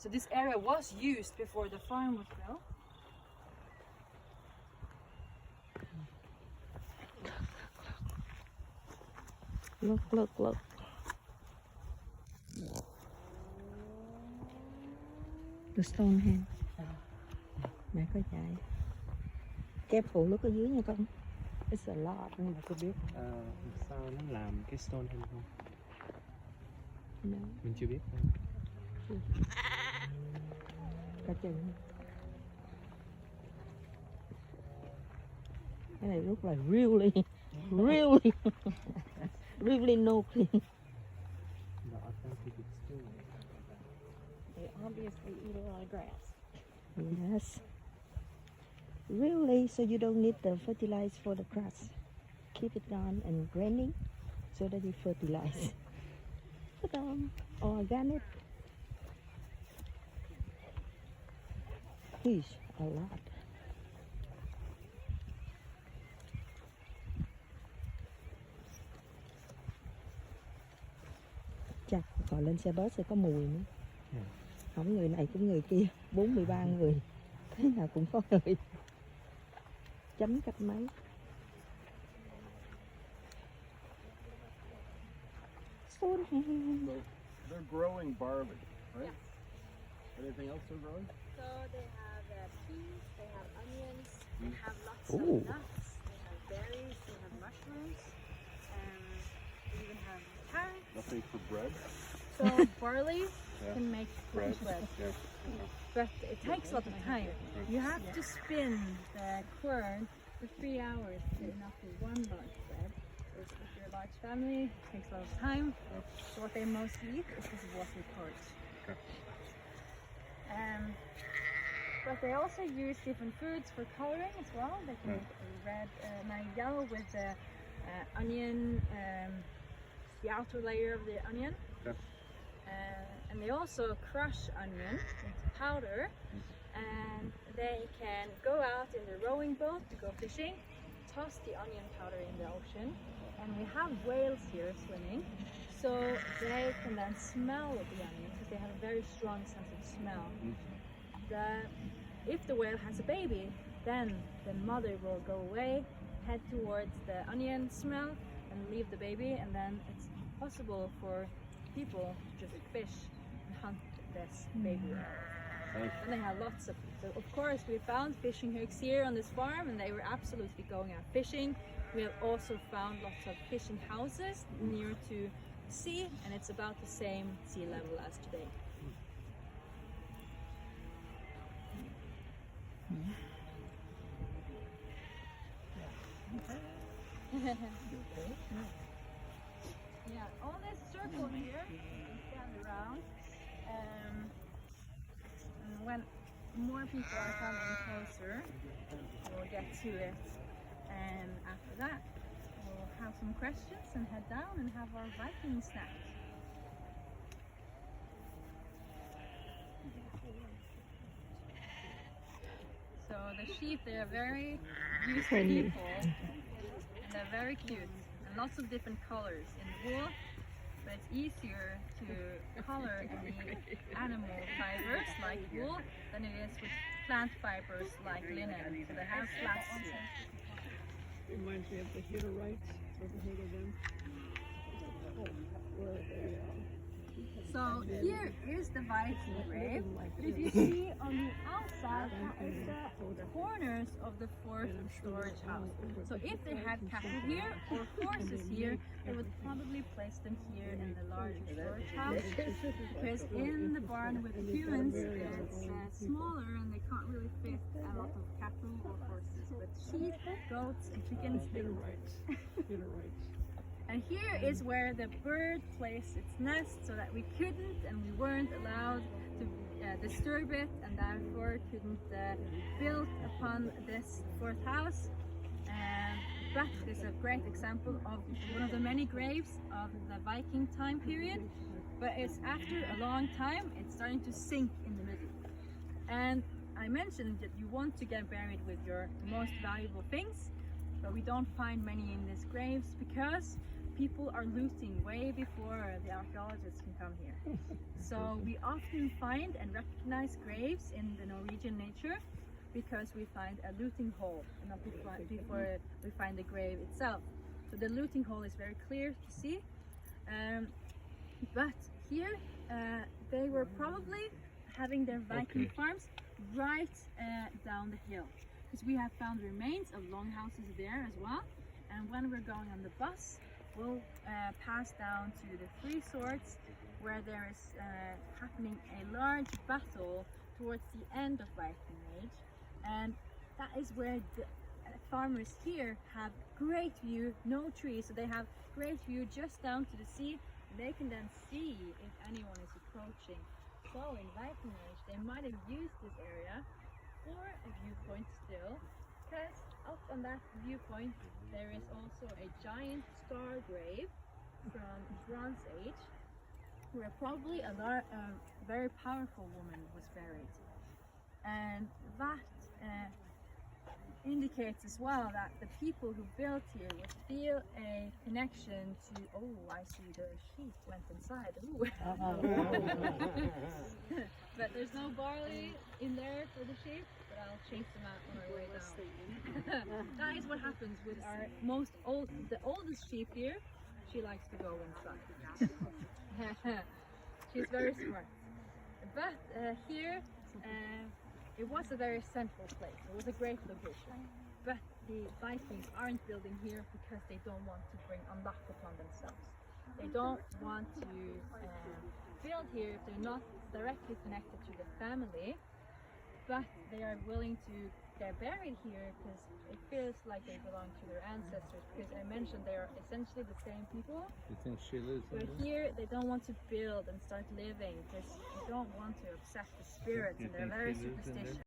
So this area was used before the farm was built. Look. The Stonehenge. Mẹ có chạy. Careful, look ở dưới nha con. It's a lot. Cô có biết sao nó làm cái Stonehenge không? No. Mình chưa biết. Cả chừng. Cái này lúc là really no clean. They obviously eat a lot of grass. Yes. Really, so you don't need the fertilizer for the grass. Keep it down and graining so that you fertilize. Organic. Fish, a lot. Chắc còn lên xe bus sẽ có mùi nữa. Không người này cũng người kia, 43 người. Thế nào cũng có người. Chấm cách mấy. They're growing barley, right? Anything else they're growing? So they have peas, they have onions, they have lots of nuts, they have berries, they have mushrooms, they even have carrots. Nothing for bread? So barley can make bread. But it takes a lot of time. You have to spin the corn for 3 hours to get enough for one large bread. If you're a large family, it takes a lot of time. So what they mostly eat is this watery porridge. But they also use different foods for coloring as well. They can make red, yellow with the onion, the outer layer of the onion. And they also crush onion into powder, and they can go out in the rowing boat to go fishing, toss the onion powder in the ocean, and we have whales here swimming, so they can then smell the onion because they have a very strong sense of smell. If the whale has a baby, then the mother will go away, head towards the onion smell, and leave the baby, and then it's possible for people to just fish and hunt this baby. And they have lots of, so of course we found fishing hooks here on this farm, and they were absolutely going out fishing. We have also found lots of fishing houses near to sea, and it's about the same sea level as today. Yeah, all this circle here, you stand around, and when more people are coming closer, we'll get to it, and after that, we'll have some questions and head down and have our Viking snack. So the sheep, they are very used to people, and they're very cute, and lots of different colors in the wool, but it's easier to color any animal fibers like wool than it is with plant fibers like linen. So they have slats here. Reminds me of the Hittites. Ever heard of them? Where they So here is the Viking grave, but if you see on the outside is the corners of the fourth storage house. So if they had cattle here or horses here, they would probably place them here in the larger storage house, because in the barn with humans it's smaller and they can't really fit a lot of cattle or horses, but sheep, goats and chickens. Hittites. And here is where the bird placed its nest, so that we couldn't and we weren't allowed to disturb it, and therefore couldn't build upon this fourth house. But this is a great example of one of the many graves of the Viking time period. But it's after a long time, it's starting to sink in the middle. And I mentioned that you want to get buried with your most valuable things, but we don't find many in these graves because people are looting way before the archaeologists can come here. So we often find and recognize graves in the Norwegian nature because we find a looting hole, and not before we find the grave itself. So the looting hole is very clear to see. But here they were probably having their Viking farms right down the hill, because we have found remains of longhouses there as well. And when we're going on the bus, we'll pass down to the Three Swords, where there is happening a large battle towards the end of Viking Age, and that is where the farmers here have great view, no trees, so they have great view just down to the sea, and they can then see if anyone is approaching. So in Viking Age they might have used this area for a viewpoint still, because up on that viewpoint there is also a giant star grave from Bronze Age, where probably a very powerful woman was buried. And that indicates as well that the people who built here would feel a connection to, oh, I see the sheep went inside. Ooh. But there's no barley in there for the sheep, but I'll chase them out on our way down. That is what happens with our the oldest sheep here. She likes to go inside. She's very smart. But here, it was a very central place. It was a great location. But the Vikings aren't building here because they don't want to bring unluck upon themselves. They don't want to build here if they're not directly connected to the family, but they are willing to get buried here because it feels like they belong to their ancestors, because I mentioned they are essentially the same people. You think she lives But here they don't want to build and start living because they don't want to upset the spirits, and they're very superstitious.